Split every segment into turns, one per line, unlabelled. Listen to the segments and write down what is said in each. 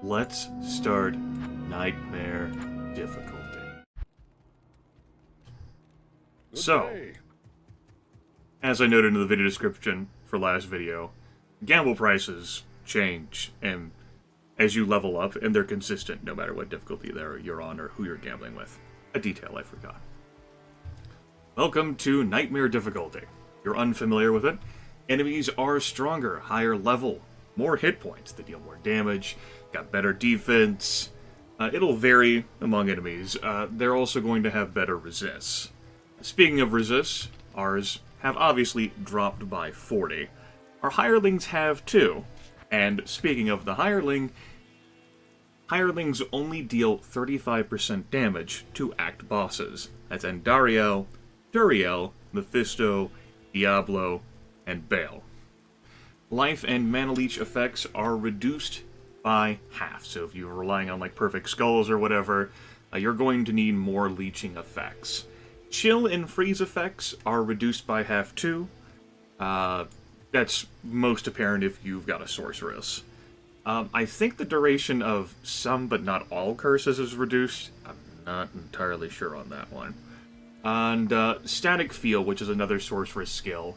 let's start Nightmare difficulty. So, as I noted in the video description for last video, gamble prices change and as you level up, and they're consistent no matter what difficulty you're on or who you're gambling with. A detail I forgot. Welcome to Nightmare difficulty. If you're unfamiliar with it, enemies are stronger, higher level, more hit points, they deal more damage, got better defense. It'll vary among enemies. They're also going to have better resists. Speaking of resists, ours have obviously dropped by 40. Our hirelings have too. And speaking of the hirelings only deal 35% damage to act bosses. That's Andariel, Duriel, Mephisto, Diablo, and Baal. Life and mana leech effects are reduced by half, so if you're relying on like perfect skulls or whatever, you're going to need more leeching effects. Chill and freeze effects are reduced by half too. That's most apparent if you've got a sorceress. I think the duration of some but not all curses is reduced. I'm not entirely sure on that one. And Static Feel, which is another sorceress skill,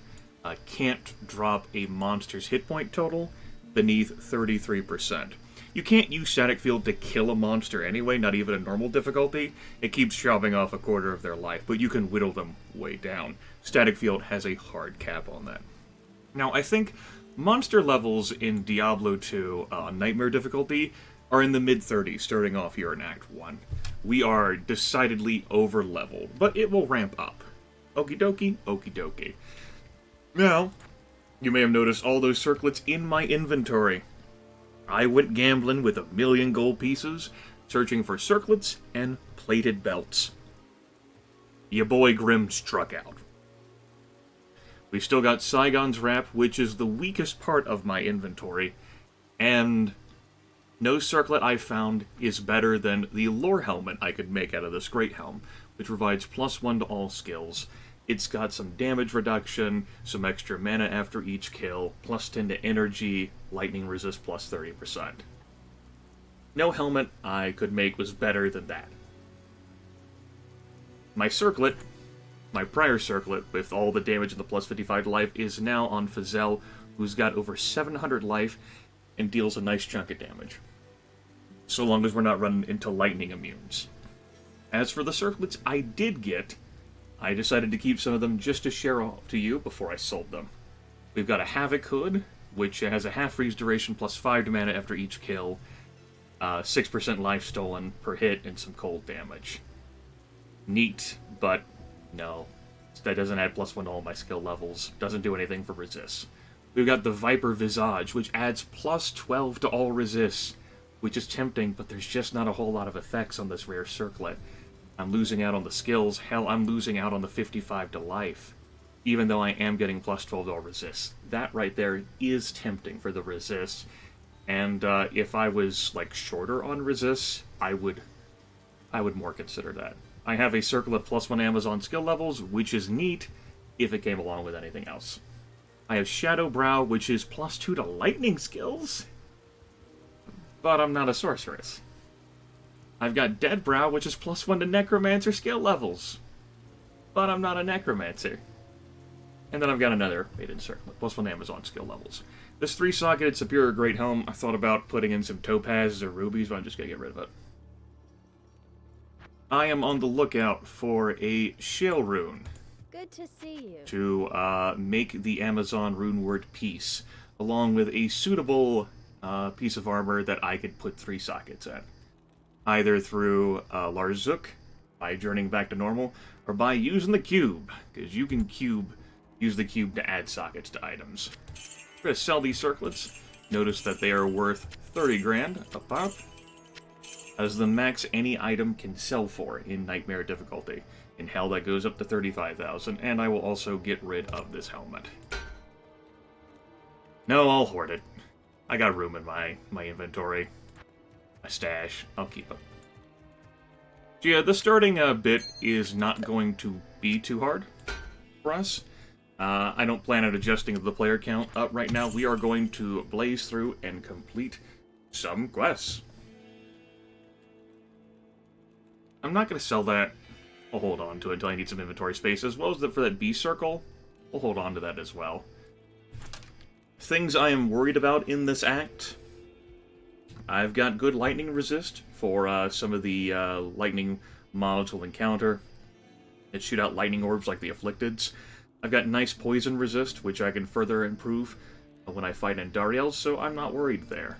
can't drop a monster's hit point total beneath 33%. You can't use Static Field to kill a monster anyway, not even a normal difficulty. It keeps chopping off a quarter of their life, but you can whittle them way down. Static Field has a hard cap on that. Now, I think monster levels in Diablo 2 Nightmare difficulty are in the mid-30s, starting off here in Act 1. We are decidedly over-leveled, but it will ramp up. Okie dokie, okie dokie. Now, you may have noticed all those circlets in my inventory. I went gambling with 1,000,000 gold pieces, searching for circlets and plated belts. Your boy Grim struck out. We've still got Saigon's Wrap, which is the weakest part of my inventory, and no circlet I found is better than the lore helmet I could make out of this Great Helm, which provides +1 to all skills. It's got some damage reduction, some extra mana after each kill, +10 to energy, lightning resist +30%. No helmet I could make was better than that. My circlet, my prior circlet, with all the damage and the +55 to life, is now on Fazel, who's got over 700 life and deals a nice chunk of damage. So long as we're not running into lightning immunes. As for the circlets I did get, I decided to keep some of them just to share off to you before I sold them. We've got a Havoc Hood, which has a half-freeze duration +5 to mana after each kill, 6% life stolen per hit, and some cold damage. Neat, but no. That doesn't add +1 to all my skill levels, doesn't do anything for resists. We've got the Viper Visage, which adds +12 to all resists, which is tempting, but there's just not a whole lot of effects on this rare circlet. I'm losing out on the skills. Hell, I'm losing out on the 55 to life, even though I am getting +12 to all resists. That right there is tempting for the resists, and if I was like shorter on resists, I would more consider that. I have a circle of +1 Amazon skill levels, which is neat if it came along with anything else. I have Shadow Brow, which is +2 to lightning skills, but I'm not a sorceress. I've got Dead Brow, which is +1 to Necromancer skill levels, but I'm not a Necromancer. And then I've got another Maiden Circlet, +1 Amazon skill levels. This 3-socketed Superior Great Helm, I thought about putting in some topazes or rubies, but I'm just going to get rid of it. I am on the lookout for a Shale Rune.
Good to see you.
To make the Amazon Rune Word piece, along with a suitable piece of armor that I could put 3 sockets at. Either through Larzuk, by journeying back to normal, or by using the cube, because you can use the cube to add sockets to items. I'm going to sell these circlets. Notice that they are worth 30 grand a pop, as the max any item can sell for in Nightmare difficulty. In Hell, that goes up to 35,000, and I will also get rid of this helmet. No, I'll hoard it. I got room in my inventory. My stash. I'll keep it. So yeah, the starting bit is not going to be too hard for us. I don't plan on adjusting the player count right now. We are going to blaze through and complete some quests. I'm not going to sell that. I'll hold on to it until I need some inventory space, as well as for that B circle. We'll hold on to that as well. Things I am worried about in this act. I've got good lightning resist for some of the lightning mobs we'll encounter that shoot out lightning orbs like the Afflicteds. I've got nice poison resist, which I can further improve when I fight Andariels, so I'm not worried there.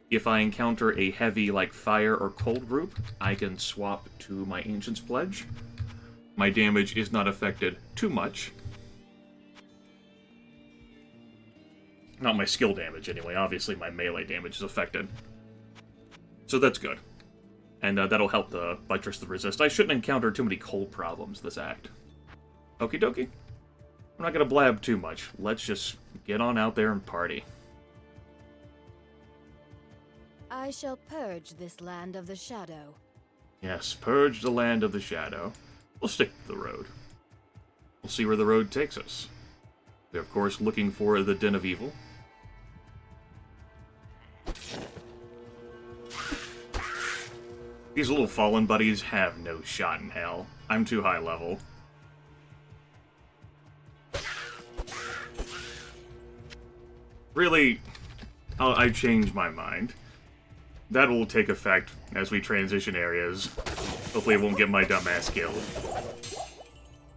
If I encounter a heavy, like, fire or cold group, I can swap to my Ancient's Pledge. My damage is not affected too much. Not my skill damage, anyway. Obviously, my melee damage is affected. So that's good. And that'll help the buttress the resist. I shouldn't encounter too many cold problems this act. Okie dokie. I'm not going to blab too much. Let's just get on out there and party.
I shall purge this land of the shadow.
Yes, purge the land of the shadow. We'll stick to the road. We'll see where the road takes us. We're, of course, looking for the Den of Evil. These little fallen buddies have no shot in hell. I'm too high level. Really, I changed my mind. That will take effect as we transition areas. Hopefully it won't get my dumbass killed.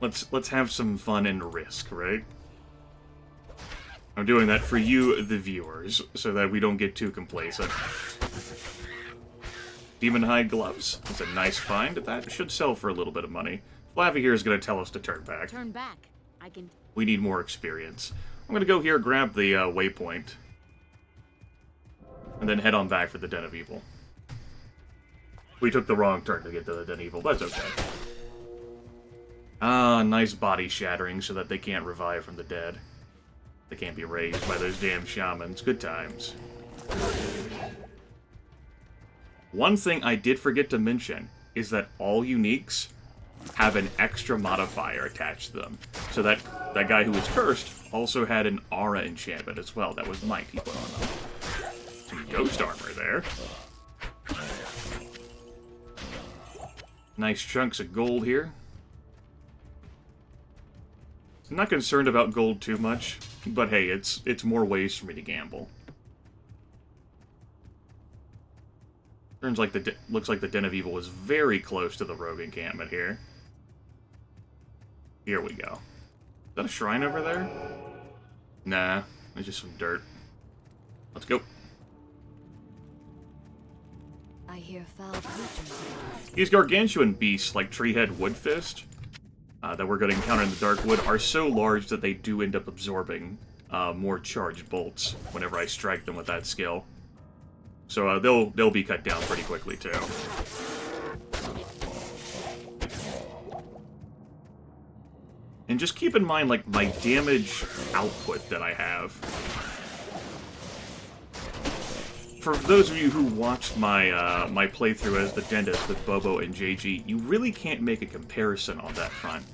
Let's have some fun and risk, right? I'm doing that for you, the viewers, so that we don't get too complacent. Demon Hide Gloves. That's a nice find. That should sell for a little bit of money. Flavia here is going to tell us to turn back.
Turn back. I can...
We need more experience. I'm going to go here, grab the waypoint, and then head on back for the Den of Evil. We took the wrong turn to get to the Den of Evil. That's okay. Ah, nice body shattering so that they can't revive from the dead. They can't be raised by those damn shamans. Good times. One thing I did forget to mention is that all uniques have an extra modifier attached to them. So that guy who was cursed also had an aura enchantment as well. That was might he put on them. Some ghost armor there. Nice chunks of gold here. I'm not concerned about gold too much, but hey, it's more ways for me to gamble. Looks like the Den of Evil was very close to the rogue encampment here. Here we go. Is that a shrine over there? Nah, it's just some dirt. Let's go.
I hear foul creatures.
These gargantuan beasts, like Treehead Woodfist, that we're going to encounter in the Darkwood, are so large that they do end up absorbing more charged bolts whenever I strike them with that skill. So they'll be cut down pretty quickly too. And just keep in mind, like, my damage output that I have. For those of you who watched my my playthrough as the dentist with Bobo and JG, you really can't make a comparison on that front.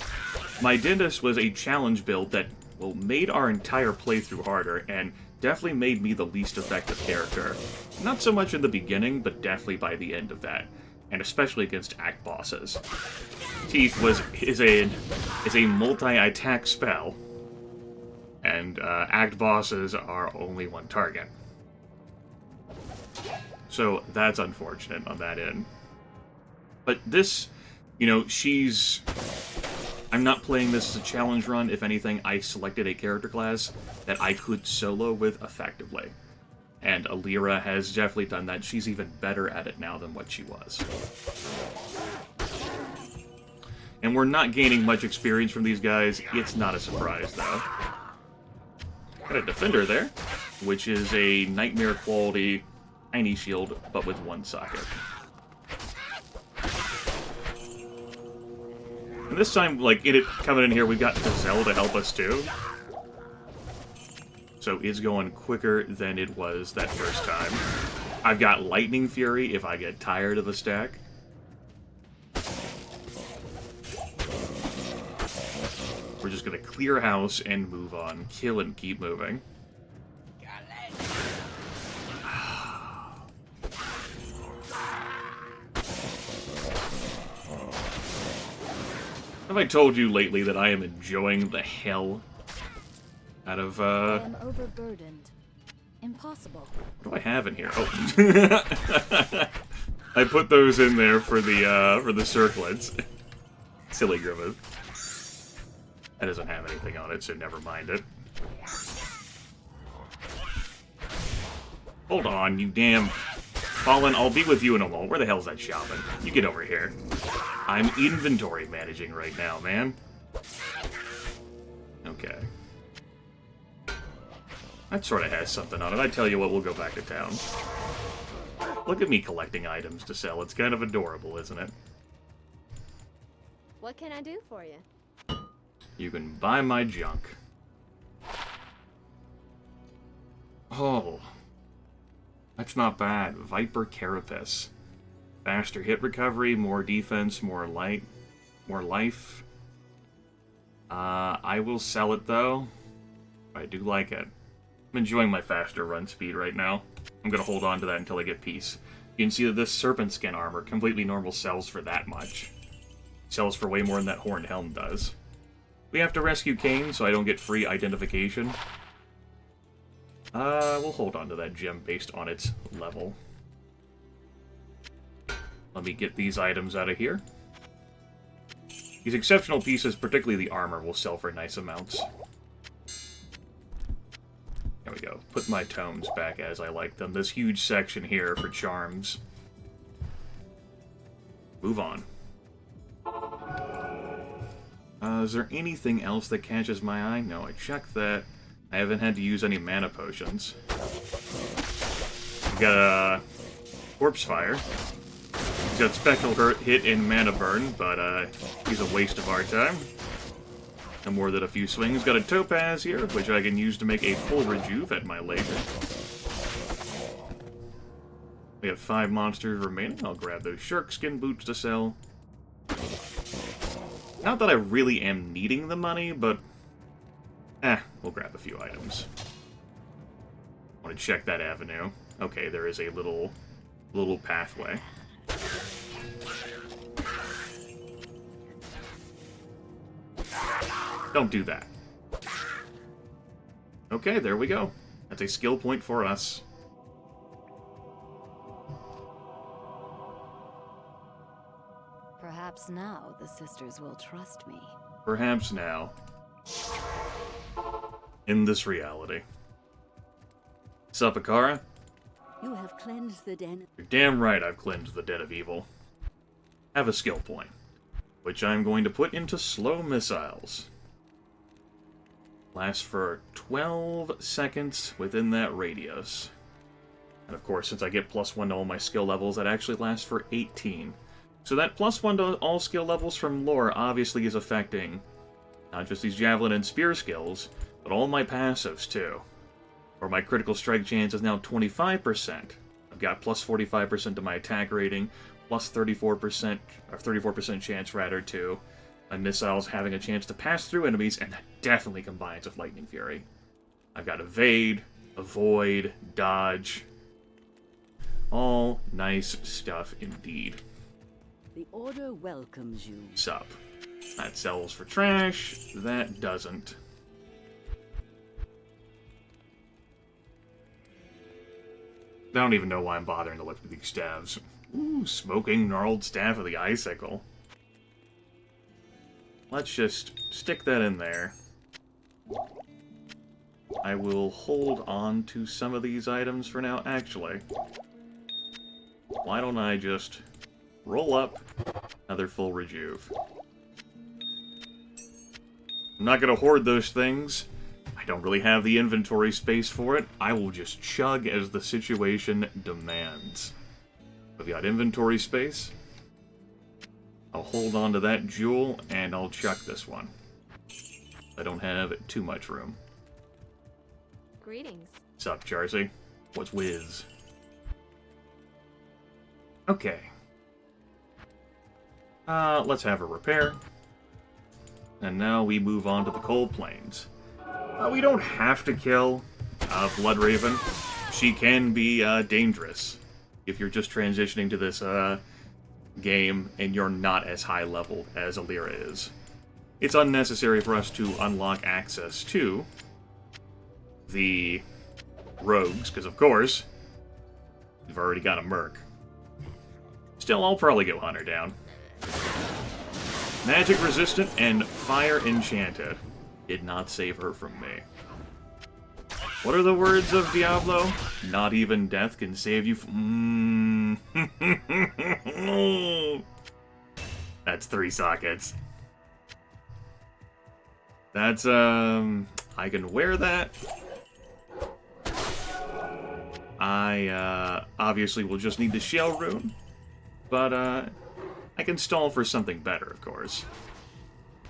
My dentist was a challenge build that, well, made our entire playthrough harder, and definitely made me the least effective character. Not so much in the beginning, but definitely by the end of that, and especially against act bosses. Teeth is a multi-attack spell, and act bosses are only one target. So that's unfortunate on that end. But this, you know, I'm not playing this as a challenge run. If anything, I selected a character class that I could solo with effectively. And Alira has definitely done that. She's even better at it now than what she was. And we're not gaining much experience from these guys. It's not a surprise, though. Got a defender there, which is a nightmare quality tiny shield, but with one socket. And this time, like, coming in here, we've got Gazelle to help us, too. So it's going quicker than it was that first time. I've got Lightning Fury if I get tired of the stack. We're just going to clear house and move on. Kill and keep moving. Have I told you lately that I am enjoying the hell out of,
I am overburdened. Impossible.
What do I have in here? Oh. I put those in there for the circlets. Silly Grimith. That doesn't have anything on it, so never mind it. Hold on, you damn... Fallen, I'll be with you in a moment. Where the hell's that shaman? You get over here. I'm inventory managing right now, man. Okay. That sort of has something on it. I tell you what, we'll go back to town. Look at me collecting items to sell. It's kind of adorable, isn't it?
What can I do for you?
You can buy my junk. Oh. That's not bad. Viper Carapace. Faster hit recovery, more defense, more life. I will sell it, though. I do like it. I'm enjoying my faster run speed right now. I'm gonna hold on to that until I get peace. You can see that this serpent skin armor, completely normal, sells for that much. Sells for way more than that horned helm does. We have to rescue Kane, so I don't get free identification. We'll hold on to that gem based on its level. Let me get these items out of here. These exceptional pieces, particularly the armor, will sell for nice amounts. There we go. Put my tomes back as I like them. This huge section here for charms. Move on. Is there anything else that catches my eye? No, I checked that. I haven't had to use any mana potions. We got a Corpse Fire. He's got Spectral Hit and Mana Burn, but he's a waste of our time. No more than a few swings. Got a Topaz here, which I can use to make a full rejuve at my leisure. We have 5 monsters remaining. I'll grab those Shirk Skin Boots to sell. Not that I really am needing the money, but... we'll grab a few items. I want to check that avenue. Okay, there is a little pathway. Don't do that. Okay, there we go. That's a skill point for us.
Perhaps now the sisters will trust me.
Perhaps now. In this reality. Sup, Akara?
You have cleansed the den.
You're damn right I've cleansed the den of evil. Have a skill point, which I'm going to put into slow missiles. Lasts for 12 seconds within that radius. And of course, since I get +1 to all my skill levels, that actually lasts for 18. So that +1 to all skill levels from lore obviously is affecting not just these javelin and spear skills, but all my passives too. Where my critical strike chance is now 25%. I've got +45% to my attack rating, +34%, or 34% chance rather to my missiles having a chance to pass through enemies, and that definitely combines with Lightning Fury. I've got evade, avoid, dodge. All nice stuff indeed.
The Order welcomes you.
Sup. That sells for trash. That doesn't. I don't even know why I'm bothering to look at these staves. Ooh, smoking gnarled staff of the icicle. Let's just stick that in there. I will hold on to some of these items for now. Actually, why don't I just roll up another full rejuve? I'm not going to hoard those things. I don't really have the inventory space for it. I will just chug as the situation demands. I've got inventory space. I'll hold on to that jewel, and I'll chuck this one. I don't have too much room.
Greetings.
What's up, Charcy? What's whiz? Okay. Let's have a repair. And now we move on to the Cold Plains. We don't have to kill Bloodraven. She can be dangerous if you're just transitioning to this game and you're not as high level as Alira is. it's unnecessary for us to unlock access to the rogues, because of course, we've already got a merc. Still, I'll probably go Hunter down. Magic resistant and fire enchanted. Did not save her from me. What are the words of Diablo? Not even death can save you from... That's 3 sockets. That's, I can wear that. I, obviously will just need the Shell Rune. But, I can stall for something better, of course.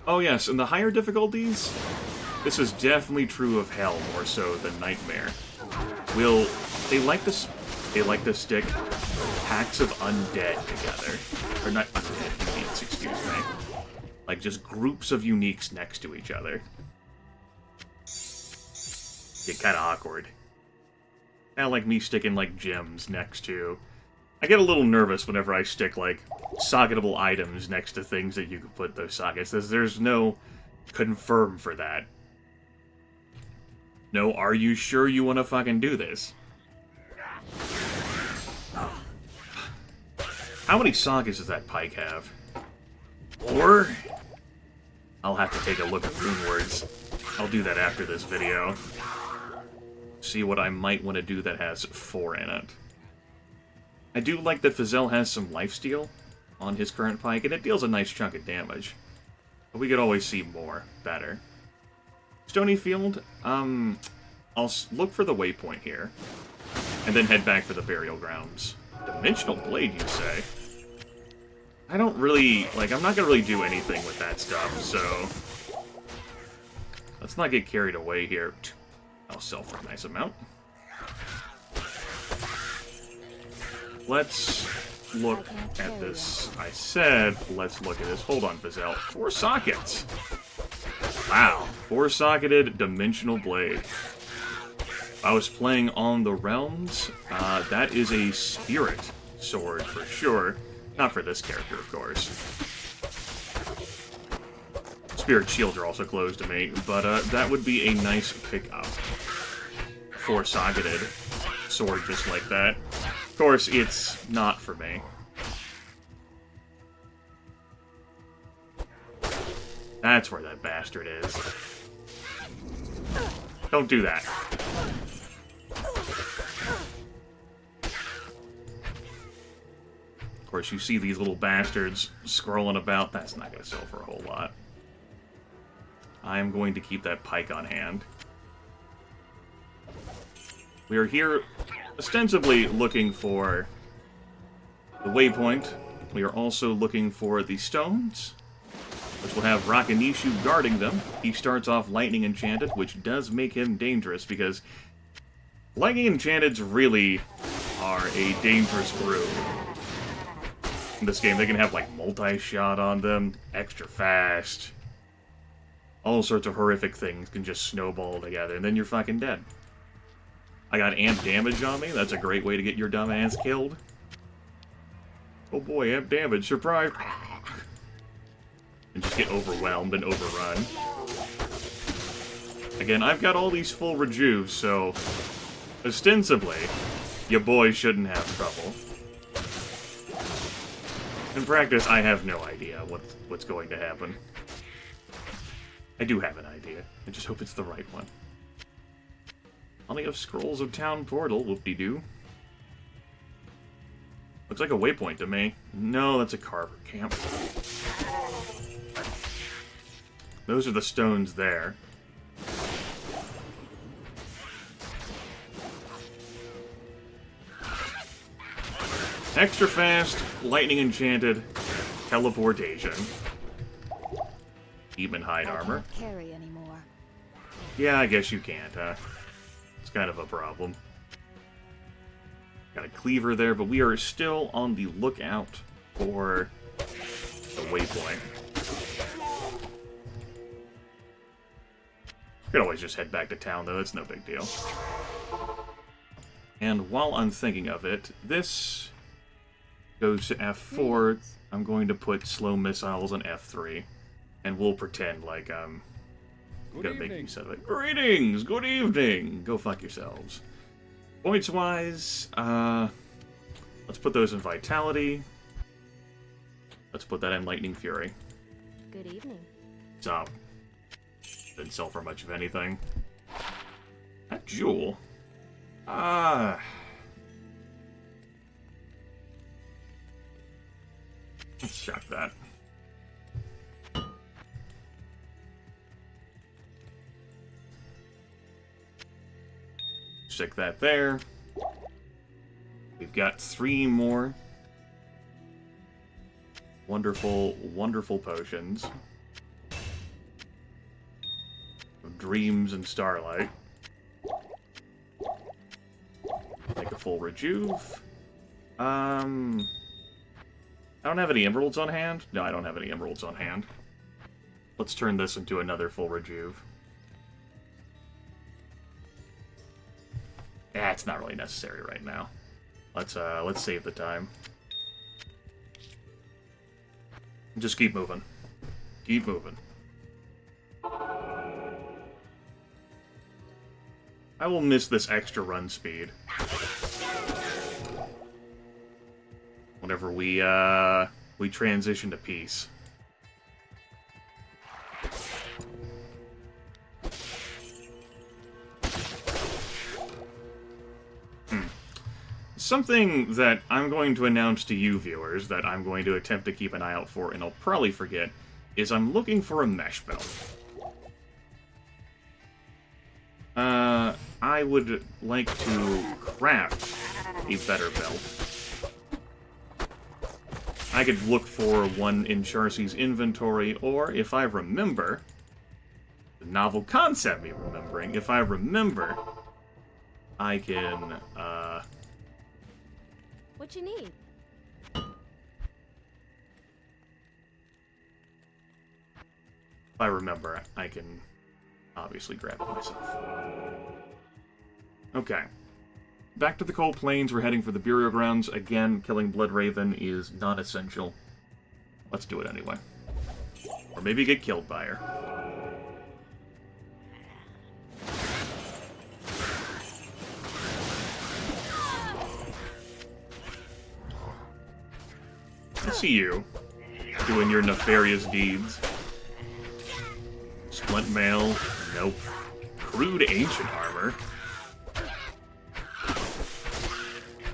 Oh yes, in the higher difficulties, this is definitely true of Hell more so than Nightmare. They like to stick packs of undead together. Or not undead, uniques, excuse me. Like just groups of uniques next to each other. Get kinda awkward. Kinda like me sticking like gems next to... I get a little nervous whenever I stick, like, socketable items next to things that you could put those sockets. There's no confirm for that. No, are you sure you want to fucking do this? How many sockets does that pike have? Or... I'll have to take a look at rune words. I'll do that after this video. See what I might want to do that has 4 in it. I do like that Fazell has some lifesteal on his current pike, and it deals a nice chunk of damage. But we could always see more. Better. Stony Field, I'll look for the waypoint here, and then head back for the burial grounds. Dimensional Blade, you say? I don't really, like, I'm not gonna really do anything with that stuff, so... Let's not get carried away here. I'll sell for a nice amount. Let's look at this. I said, let's look at this. Hold on, Fazell. 4 sockets! Wow. 4-socketed Dimensional Blade. I was playing on the Realms. That is a Spirit sword for sure. Not for this character, of course. Spirit shields are also close to me, but that would be a nice pickup. 4-socketed sword just like that. Of course, it's not for me. That's where that bastard is. Don't do that. Of course, you see these little bastards scrolling about. That's not going to sell for a whole lot. I am going to keep that pike on hand. We are here ostensibly looking for the waypoint. We are also looking for the stones, which will have Rakanishu guarding them. He starts off Lightning Enchanted, which does make him dangerous, because Lightning Enchanteds really are a dangerous brew. In this game, they can have, like, multi-shot on them, extra fast. All sorts of horrific things can just snowball together, and then you're fucking dead. I got amp damage on me. That's a great way to get your dumb ass killed. Oh boy, amp damage. Surprise! And just get overwhelmed and overrun. Again, I've got all these full rejuves, so... ostensibly, your boy shouldn't have trouble. In practice, I have no idea what's going to happen. I do have an idea. I just hope it's the right one. Plenty of scrolls of town portal, whoop-de-doo. Looks like a waypoint to me. No, that's a carver camp. Those are the stones there. Extra fast, lightning enchanted, teleportation. Demon hide armor.
I can't carry anymore.
Yeah, I guess you can't, huh? It's kind of a problem. Got a cleaver there, but we are still on the lookout for the waypoint. We could always just head back to town, though. It's no big deal. And while I'm thinking of it, this goes to F4. I'm going to put slow missiles on F3. And we'll pretend like I'm
Good
gonna make
evening.
use of it. Greetings! Good evening! Go fuck yourselves. Points-wise, let's put those in Vitality. Let's put that in Lightning Fury.
Good evening.
So, didn't sell for much of anything. That jewel. Let's check that. Stick that there. We've got 3 more. Wonderful, wonderful potions. Of Dreams and Starlight. Make a full rejuve. I don't have any emeralds on hand? No, I don't have any emeralds on hand. Let's turn this into another full rejuve. It's not really necessary right now. Let's save the time. Just keep moving. Keep moving. I will miss this extra run speed. Whenever we transition to peace. Something that I'm going to announce to you viewers that I'm going to attempt to keep an eye out for, and I'll probably forget, is I'm looking for a mesh belt. I would like to craft a better belt. I could look for one in Charcy's inventory, or if I remember, the novel concept me remembering, if I remember, I can,
What you need?
if I remember, I can obviously grab it myself. Okay. Back to the Cold Plains, we're heading for the burial grounds. Again, killing Bloodraven is not essential. Let's do it anyway. Or maybe get killed by her. I see you doing your nefarious deeds. Splint mail, nope. Crude ancient armor.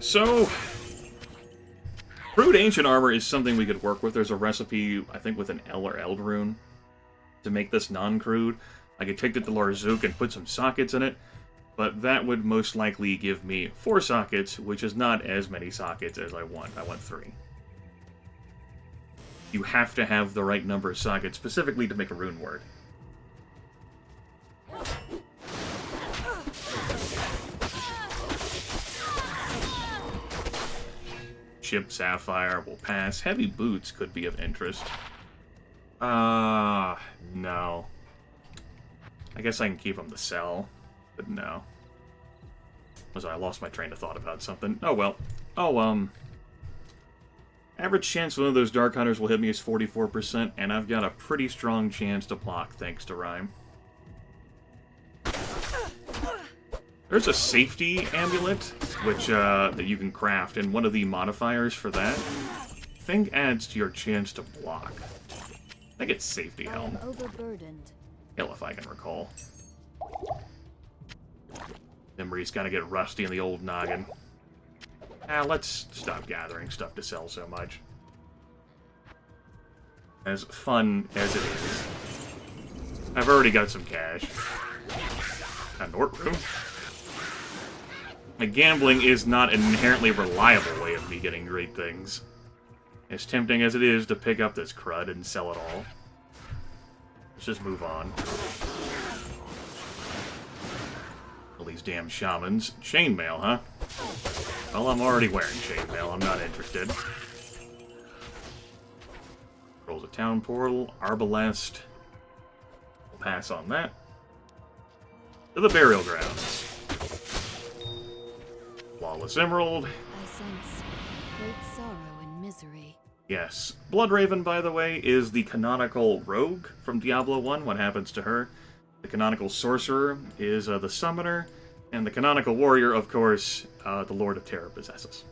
So, crude ancient armor is something we could work with. There's a recipe, I think, with an L or Eld rune to make this non-crude. I could take it to Larzook and put some sockets in it, but that would most likely give me 4 sockets, which is not as many sockets as I want. I want 3. You have to have the right number of sockets, specifically to make a rune word. Chip Sapphire will pass. Heavy boots could be of interest. No. I guess I can keep them to sell, but no. I lost my train of thought about something. Oh well. Oh, average chance one of those Dark Hunters will hit me is 44%, and I've got a pretty strong chance to block thanks to Rhyme. There's a safety amulet, which, that you can craft, and one of the modifiers for that, I think adds to your chance to block. I think it's safety
I
helm.
am overburdened.
Hell, if I can recall. Memory's gotta get rusty in the old noggin. Let's stop gathering stuff to sell so much. As fun as it is. I've already got some cash. A Nort room. Gambling is not an inherently reliable way of me getting great things. As tempting as it is to pick up this crud and sell it all. Let's just move on. All these damn shamans. Chainmail, huh? Well, I'm already wearing chainmail. I'm not interested. Rolls a town portal. Arbalest. We'll pass on that. To the burial grounds. Flawless Emerald.
I sense great sorrow and misery.
Yes. Bloodraven, by the way, is the canonical rogue from Diablo 1. What happens to her? The canonical sorcerer is the summoner. And the canonical warrior, of course, the Lord of Terror possesses.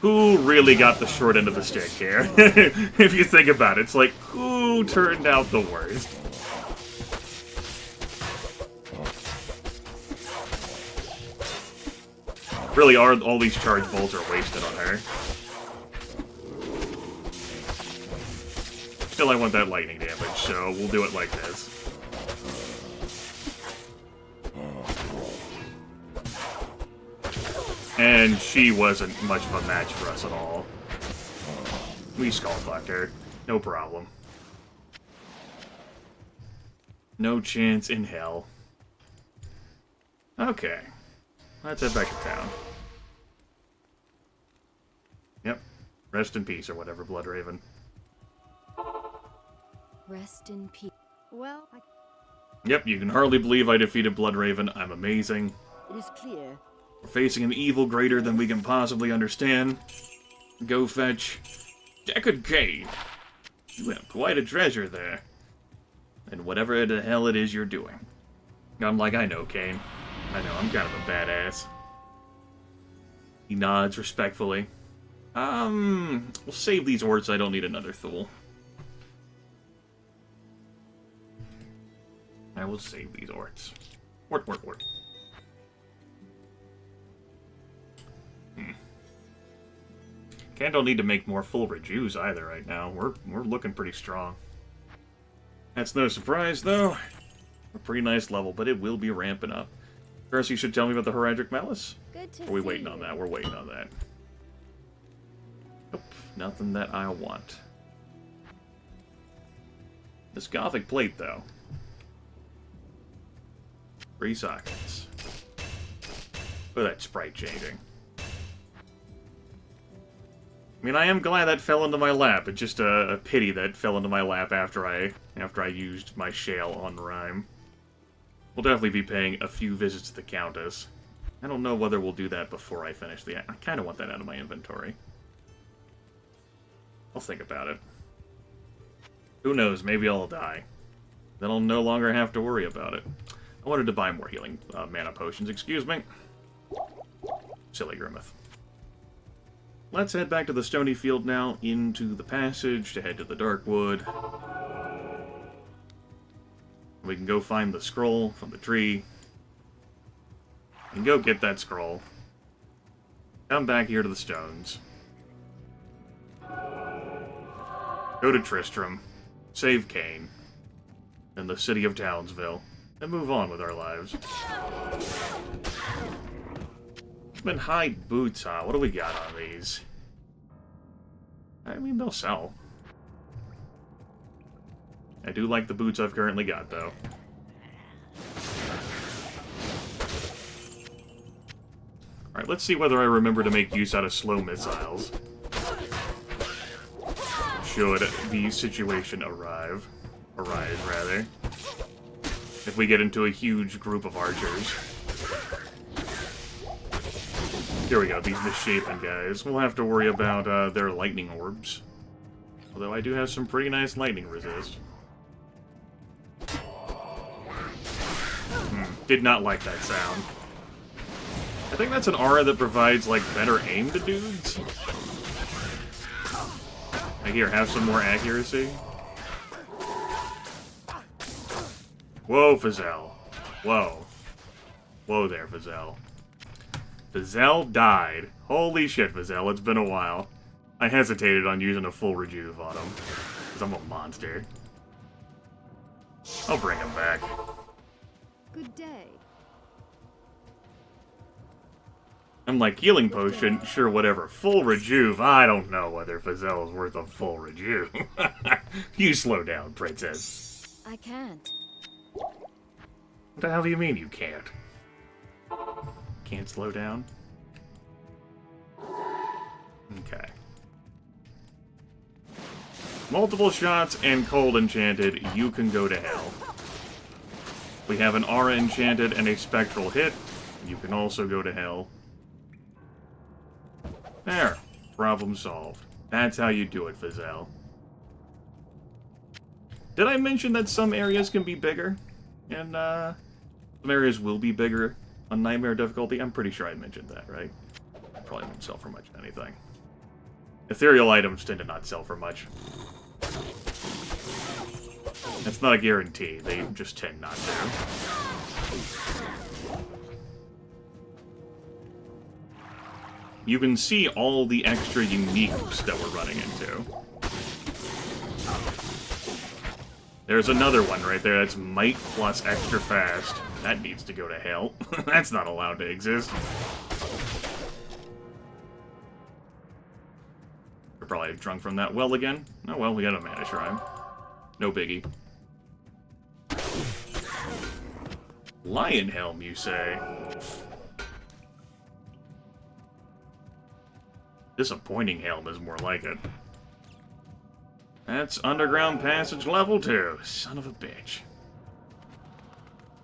Who really got the short end of the stick here? If you think about it, it's like, who turned out the worst? Really, all these charge bolts are wasted on her. Still, I want that lightning damage, so we'll do it like this. And she wasn't much of a match for us at all. We skull-fucked her. No problem. No chance in hell. Okay. Let's head back to town. Yep. Rest in peace, or whatever, Bloodraven.
Rest in peace. Well,
Yep, you can hardly believe I defeated Bloodraven. I'm amazing.
It is clear.
We're facing an evil greater than we can possibly understand. Go fetch Deckard Cain. You have quite a treasure there. And whatever the hell it is you're doing. Unlike I know, Cain. I know, I'm kind of a badass. He nods respectfully. We'll save these orcs, I don't need another Thule. I will save these orcs. Wort. Ken don't need to make more full rejus either right now. We're looking pretty strong. That's no surprise, though. A pretty nice level, but it will be ramping up. First, you should tell me about the Heraldric Malice.
good to
Are we
see
waiting
you.
on that? We're waiting on that. Nope, nothing that I want. This Gothic plate, though. 3 sockets. Look at that sprite changing. I mean, I am glad that fell into my lap. It's just a pity that fell into my lap after I used my shale on Rhyme. We'll definitely be paying a few visits to the Countess. I don't know whether we'll do that before I finish the... I kind of want that out of my inventory. I'll think about it. Who knows, maybe I'll die. Then I'll no longer have to worry about it. I wanted to buy more healing mana potions, excuse me. Silly Grimith. Let's head back to the Stony Field now, into the passage, to head to the Darkwood. We can go find the scroll from the tree. And go get that scroll. Come back here to the stones. Go to Tristram. Save Cain. And the city of Townsville. And move on with our lives. Been hide boots, huh? What do we got on these? I mean, they'll sell. I do like the boots I've currently got, though. Alright, let's see whether I remember to make use out of slow missiles. Should the situation arise, rather. If we get into a huge group of archers. Here we go, these misshapen guys. We'll have to worry about their lightning orbs. Although I do have some pretty nice lightning resist. Did not like that sound. I think that's an aura that provides, like, better aim to dudes. Here, have some more accuracy. Whoa, Fazell. Whoa. Whoa there, Fazell. Fazell died. Holy shit, Fazell, it's been a while. I hesitated on using a full rejuve on him, because I'm a monster. I'll bring him back.
Good day.
I'm like, healing potion, sure, whatever. Full rejuve, I don't know whether Fazell is worth a full rejuve. You slow down, princess.
I can't.
What the hell do you mean you can't? Can't slow down? Okay. Multiple shots and cold enchanted, you can go to hell. We have an aura enchanted and a spectral hit. You can also go to hell. There. Problem solved. That's how you do it, Fazell. Did I mention that some areas can be bigger? And, some areas will be bigger on Nightmare difficulty? I'm pretty sure I mentioned that, right? Probably won't sell for much anything. Ethereal items tend to not sell for much. That's not a guarantee. They just tend not to. You can see all the extra uniques that we're running into. There's another one right there. That's might plus extra fast. That needs to go to hell. That's not allowed to exist. We're probably drunk from that well again. Oh well, we got a mana shrine. No biggie. Lion Helm, you say? Disappointing Helm is more like it. That's Underground Passage Level 2. Son of a bitch.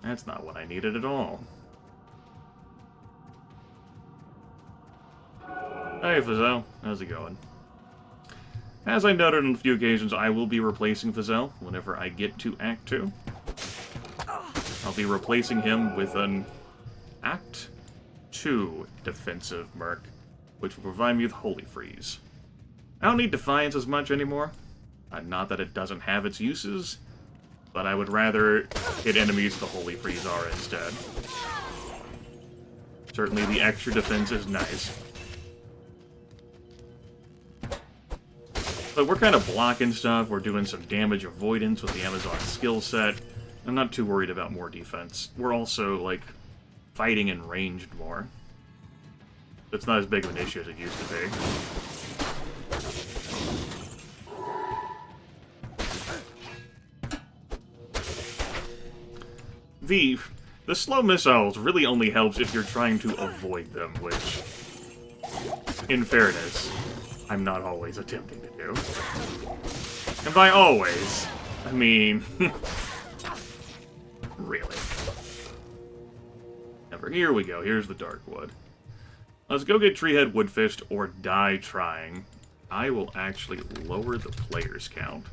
That's not what I needed at all. Hey, Fazell. How's it going? As I noted on a few occasions, I will be replacing Fazell whenever I get to Act 2. I'll be replacing him with an Act 2 defensive merc, which will provide me with Holy Freeze. I don't need Defiance as much anymore. Not that it doesn't have its uses, but I would rather hit enemies the Holy Freeze are instead. Certainly the extra defense is nice. But we're kind of blocking stuff, we're doing some damage avoidance with the Amazon skill set. I'm not too worried about more defense. We're also, like, fighting in ranged more. It's not as big of an issue as it used to be. The slow missiles really only helps if you're trying to avoid them, which, in fairness, I'm not always attempting to do. And by always, I mean... really. Never. Here we go. Here's the Darkwood. Let's go get Treehead Woodfist or die trying. I will actually lower the player's count.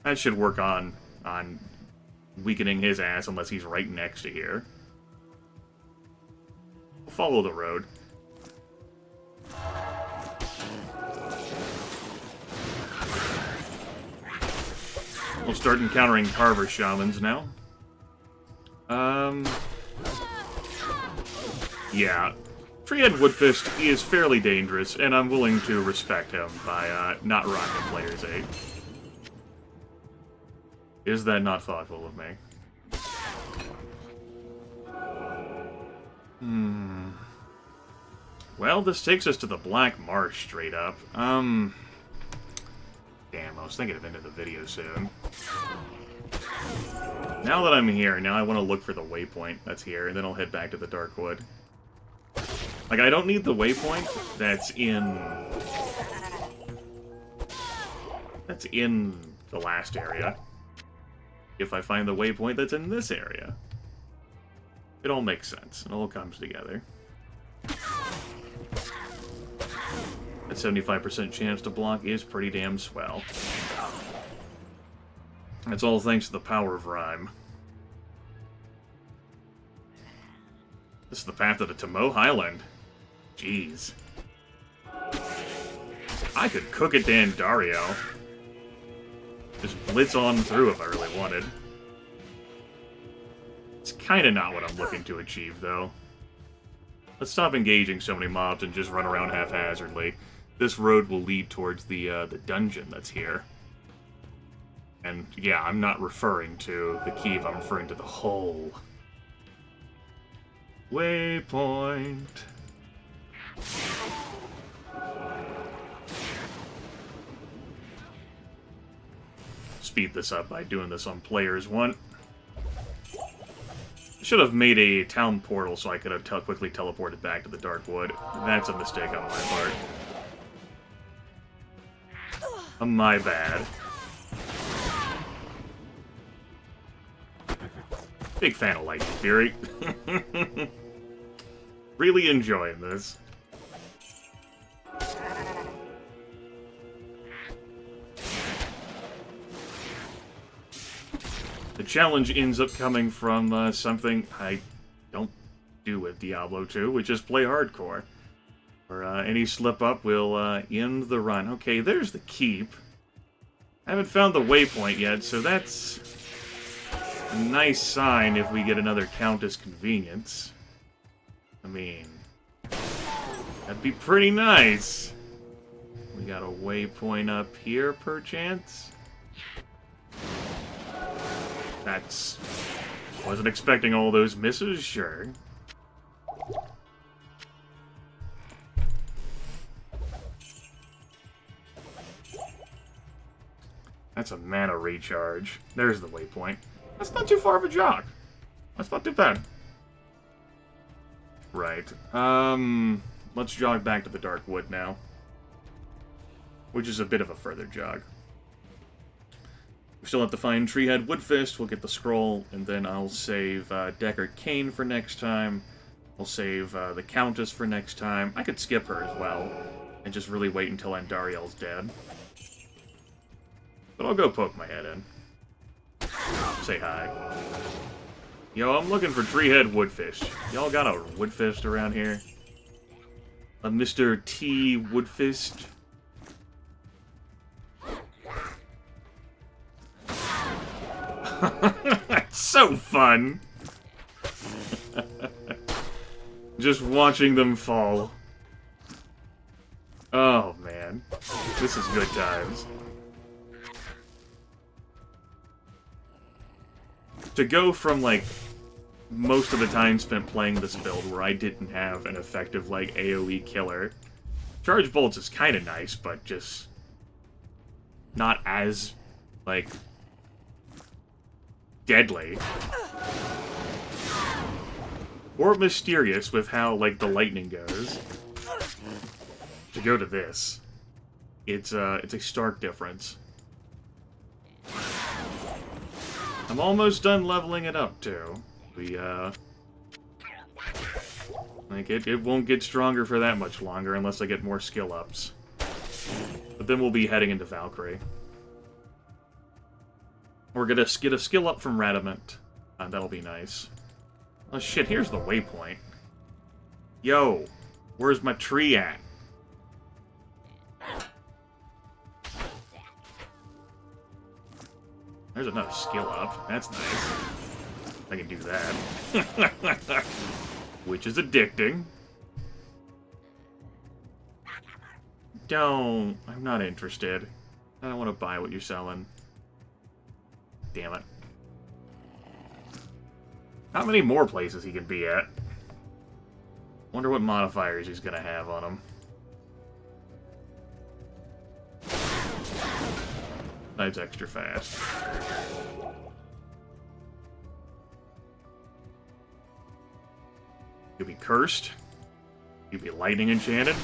That should work on weakening his ass unless he's right next to here. Follow the road. We'll start encountering Carver Shamans now. Yeah. Treehead Woodfist is fairly dangerous, and I'm willing to respect him by not rocking Player's 8. Is that not thoughtful of me? Well, this takes us to the Black Marsh straight up. Damn, I was thinking of ending the video soon. Now that I'm here, now I want to look for the waypoint that's here, and then I'll head back to the Darkwood. Like, I don't need the waypoint that's in the last area. If I find the waypoint that's in this area. It all makes sense. It all comes together. That 75% chance to block is pretty damn swell. That's all thanks to the power of rhyme. This is the path of the Tomo Highland. Jeez. I could cook it to Andario. Just blitz on through if I really wanted. It's kinda not what I'm looking to achieve, though. Let's stop engaging so many mobs and just run around haphazardly. This road will lead towards the dungeon that's here. And, yeah, I'm not referring to the keep, I'm referring to the hole. Waypoint. Speed this up by doing this on players 1. Should have made a town portal so I could have quickly teleported back to the Darkwood. That's a mistake on my part. My bad. Big fan of Lightning Fury. Really enjoying this. challenge ends up coming from something I don't do with Diablo 2, which is play hardcore. Or any slip-up will end the run. Okay, there's the keep. I haven't found the waypoint yet, so that's a nice sign if we get another Countess Convenience. I mean, that'd be pretty nice. We got a waypoint up here, perchance? That's... Wasn't expecting all those misses, sure. That's a mana recharge. There's the waypoint. That's not too far of a jog. That's not too bad. Right. Let's jog back to the Dark Wood now. Which is a bit of a further jog. We still have to find Treehead Woodfist, we'll get the scroll, and then I'll save Deckard Cain for next time. I'll save the Countess for next time. I could skip her as well, and just really wait until Andariel's dead. But I'll go poke my head in. Say hi. Yo, I'm looking for Treehead Woodfish. Y'all got a Woodfist around here? A Mr. T. Woodfist? That's so fun! Just watching them fall. Oh, man. This is good times. To go from, like, most of the time spent playing this build where I didn't have an effective, like, AoE killer. Charge Bolts is kind of nice, but just not as, like, deadly. Or mysterious with how, like, the lightning goes. To go to this, it's a stark difference. I'm almost done leveling it up, too. Like, it won't get stronger for that much longer unless I get more skill ups. But then we'll be heading into Valkyrie. We're gonna get a skill up from Radamant. That'll be nice. Oh shit, here's the waypoint. Yo, where's my tree at? There's another skill up. That's nice. I can do that. Which is addicting. Don't. I'm not interested. I don't want to buy what you're selling. Damn it. How many more places he can be at? Wonder what modifiers he's gonna have on him. That's extra fast. You'll be cursed. You'll be lightning enchanted.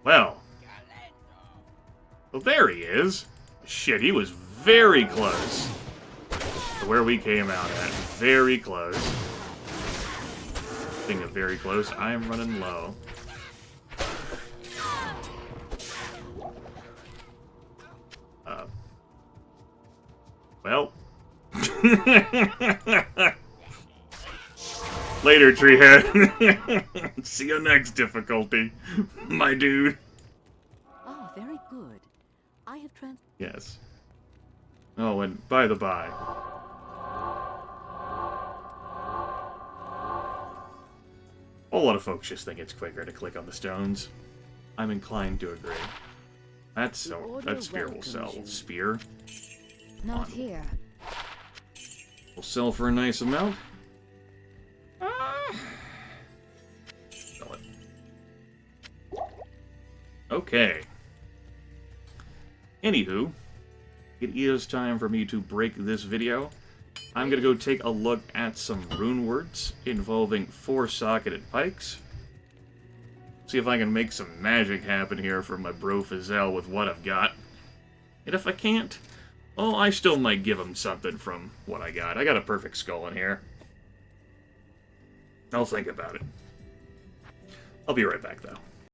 Well, there he is. Shit, he was very close to where we came out at. Very close. Speaking of very close, I am running low. Well. Later, Treehead. See you next difficulty, my dude.
Ah, very good. I have
Yes. Oh, and by the by. A lot of folks just think it's quicker to click on the stones. I'm inclined to agree. That spear will sell. Spear?
Not here.
Will sell for a nice amount. Sell it. Okay. Anywho, it is time for me to break this video. I'm gonna go take a look at some rune words involving 4-socketed pikes. See if I can make some magic happen here for my bro Fazelle with what I've got. And if I can't, well, I still might give him something from what I got. I got a perfect skull in here. I'll think about it. I'll be right back, though.